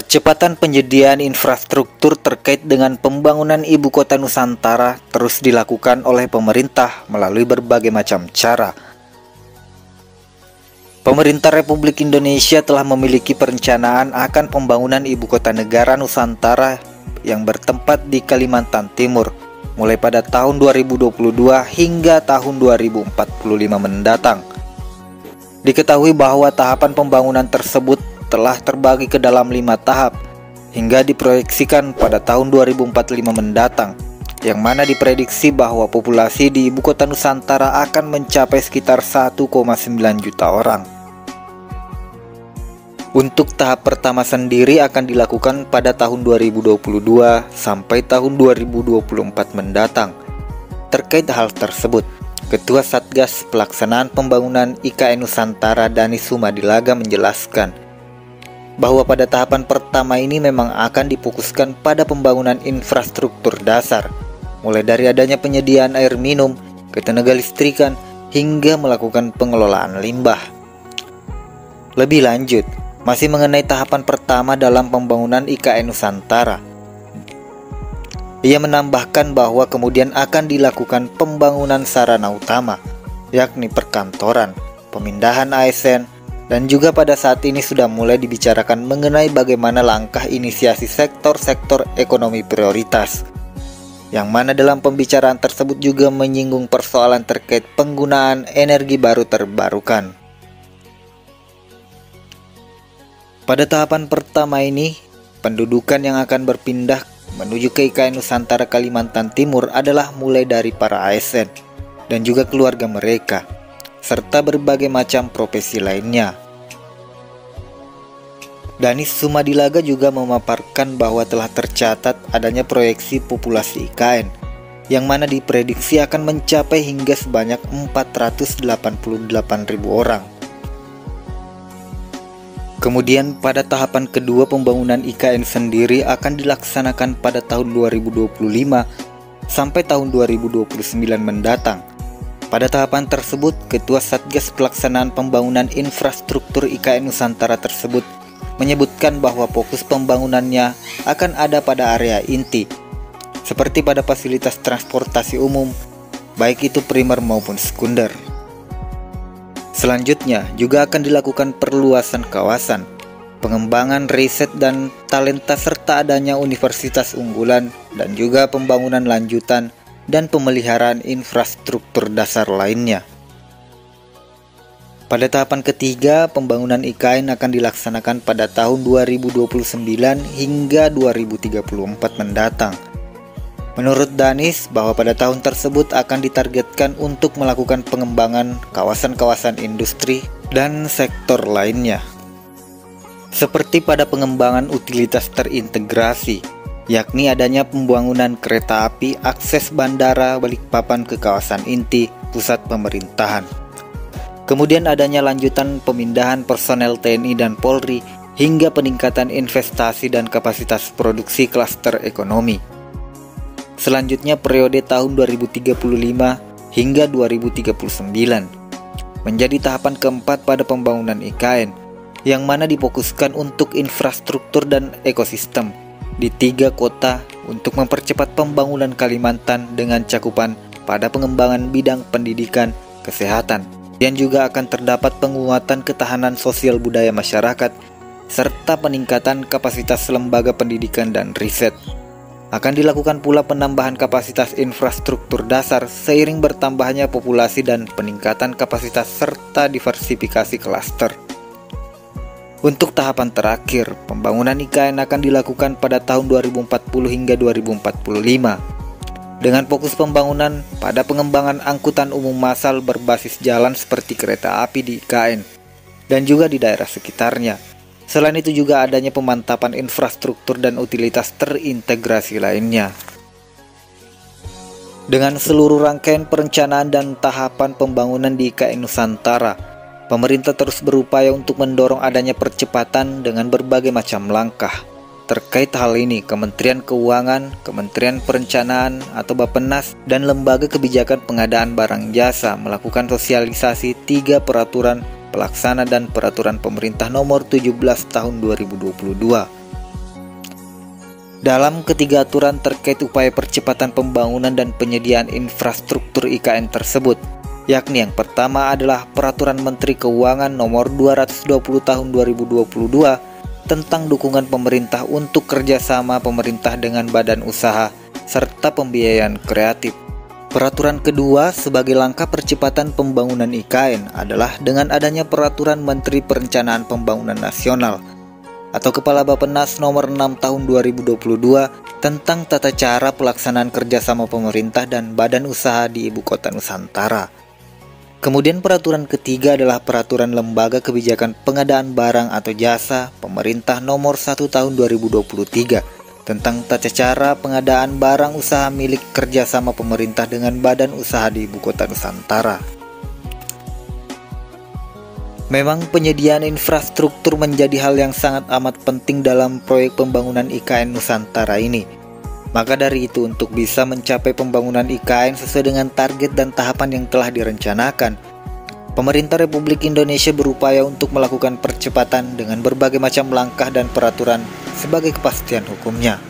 Percepatan penyediaan infrastruktur terkait dengan pembangunan ibu kota Nusantara terus dilakukan oleh pemerintah melalui berbagai macam cara. Pemerintah Republik Indonesia telah memiliki perencanaan akan pembangunan ibu kota negara Nusantara yang bertempat di Kalimantan Timur, mulai pada tahun 2022 hingga tahun 2045 mendatang. Diketahui bahwa tahapan pembangunan tersebut telah terbagi ke dalam 5 tahap hingga diproyeksikan pada tahun 2045 mendatang, yang mana diprediksi bahwa populasi di ibu kota Nusantara akan mencapai sekitar 1,9 juta orang. Untuk tahap pertama sendiri akan dilakukan pada tahun 2022 sampai tahun 2024 mendatang. Terkait hal tersebut, Ketua Satgas Pelaksanaan Pembangunan IKN Nusantara Danis Sumadilaga menjelaskan bahwa pada tahapan pertama ini memang akan difokuskan pada pembangunan infrastruktur dasar, mulai dari adanya penyediaan air minum, ketenaga listrikan, hingga melakukan pengelolaan limbah. Lebih lanjut, masih mengenai tahapan pertama dalam pembangunan IKN Nusantara, ia menambahkan bahwa kemudian akan dilakukan pembangunan sarana utama, yakni perkantoran, pemindahan ASN, dan juga pada saat ini sudah mulai dibicarakan mengenai bagaimana langkah inisiasi sektor-sektor ekonomi prioritas, yang mana dalam pembicaraan tersebut juga menyinggung persoalan terkait penggunaan energi baru terbarukan. Pada tahapan pertama ini, pendudukan yang akan berpindah menuju ke IKN Nusantara Kalimantan Timur adalah mulai dari para ASN dan juga keluarga mereka, serta berbagai macam profesi lainnya. Danis Sumadilaga juga memaparkan bahwa telah tercatat adanya proyeksi populasi IKN, yang mana diprediksi akan mencapai hingga sebanyak 488.000 orang. Kemudian pada tahapan kedua pembangunan IKN sendiri akan dilaksanakan pada tahun 2025 sampai tahun 2029 mendatang. Pada tahapan tersebut, Ketua Satgas Pelaksanaan Pembangunan Infrastruktur IKN Nusantara tersebut menyebutkan bahwa fokus pembangunannya akan ada pada area inti, seperti pada fasilitas transportasi umum, baik itu primer maupun sekunder. Selanjutnya juga akan dilakukan perluasan kawasan, pengembangan riset dan talenta serta adanya universitas unggulan dan juga pembangunan lanjutan dan pemeliharaan infrastruktur dasar lainnya. Pada tahapan ketiga, pembangunan IKN akan dilaksanakan pada tahun 2029 hingga 2034 mendatang. Menurut Danis, bahwa pada tahun tersebut akan ditargetkan untuk melakukan pengembangan kawasan-kawasan industri dan sektor lainnya. Seperti pada pengembangan utilitas terintegrasi, yakni adanya pembangunan kereta api akses bandara Balikpapan ke kawasan inti pusat pemerintahan. Kemudian adanya lanjutan pemindahan personel TNI dan Polri hingga peningkatan investasi dan kapasitas produksi klaster ekonomi. Selanjutnya periode tahun 2035 hingga 2039 menjadi tahapan keempat pada pembangunan IKN, yang mana difokuskan untuk infrastruktur dan ekosistem di 3 kota untuk mempercepat pembangunan Kalimantan dengan cakupan pada pengembangan bidang pendidikan, kesehatan, dan juga akan terdapat penguatan ketahanan sosial budaya masyarakat serta peningkatan kapasitas lembaga pendidikan dan riset. Akan dilakukan pula penambahan kapasitas infrastruktur dasar seiring bertambahnya populasi dan peningkatan kapasitas serta diversifikasi klaster. Untuk tahapan terakhir, pembangunan IKN akan dilakukan pada tahun 2040 hingga 2045 dengan fokus pembangunan pada pengembangan angkutan umum massal berbasis jalan seperti kereta api di IKN dan juga di daerah sekitarnya. Selain itu juga adanya pemantapan infrastruktur dan utilitas terintegrasi lainnya. Dengan seluruh rangkaian perencanaan dan tahapan pembangunan di IKN Nusantara, pemerintah terus berupaya untuk mendorong adanya percepatan dengan berbagai macam langkah. Terkait hal ini, Kementerian Keuangan, Kementerian Perencanaan atau Bappenas, dan Lembaga Kebijakan Pengadaan Barang Jasa melakukan sosialisasi 3 peraturan pelaksana dan peraturan pemerintah nomor 17 tahun 2022 Dalam ketiga aturan terkait upaya percepatan pembangunan dan penyediaan infrastruktur IKN tersebut, yakni yang pertama adalah Peraturan Menteri Keuangan Nomor 220 Tahun 2022 tentang dukungan pemerintah untuk kerjasama pemerintah dengan badan usaha serta pembiayaan kreatif. Peraturan kedua sebagai langkah percepatan pembangunan IKN adalah dengan adanya Peraturan Menteri Perencanaan Pembangunan Nasional atau Kepala Bappenas Nomor 6 Tahun 2022 tentang tata cara pelaksanaan kerjasama pemerintah dan badan usaha di Ibu Kota Nusantara. Kemudian peraturan ketiga adalah Peraturan Lembaga Kebijakan Pengadaan Barang atau Jasa Pemerintah Nomor 1 Tahun 2023 tentang tata cara pengadaan barang usaha milik kerjasama pemerintah dengan badan usaha di Ibu Kota Nusantara. Memang penyediaan infrastruktur menjadi hal yang sangat amat penting dalam proyek pembangunan IKN Nusantara ini. Maka dari itu, untuk bisa mencapai pembangunan IKN sesuai dengan target dan tahapan yang telah direncanakan, pemerintah Republik Indonesia berupaya untuk melakukan percepatan dengan berbagai macam langkah dan peraturan sebagai kepastian hukumnya.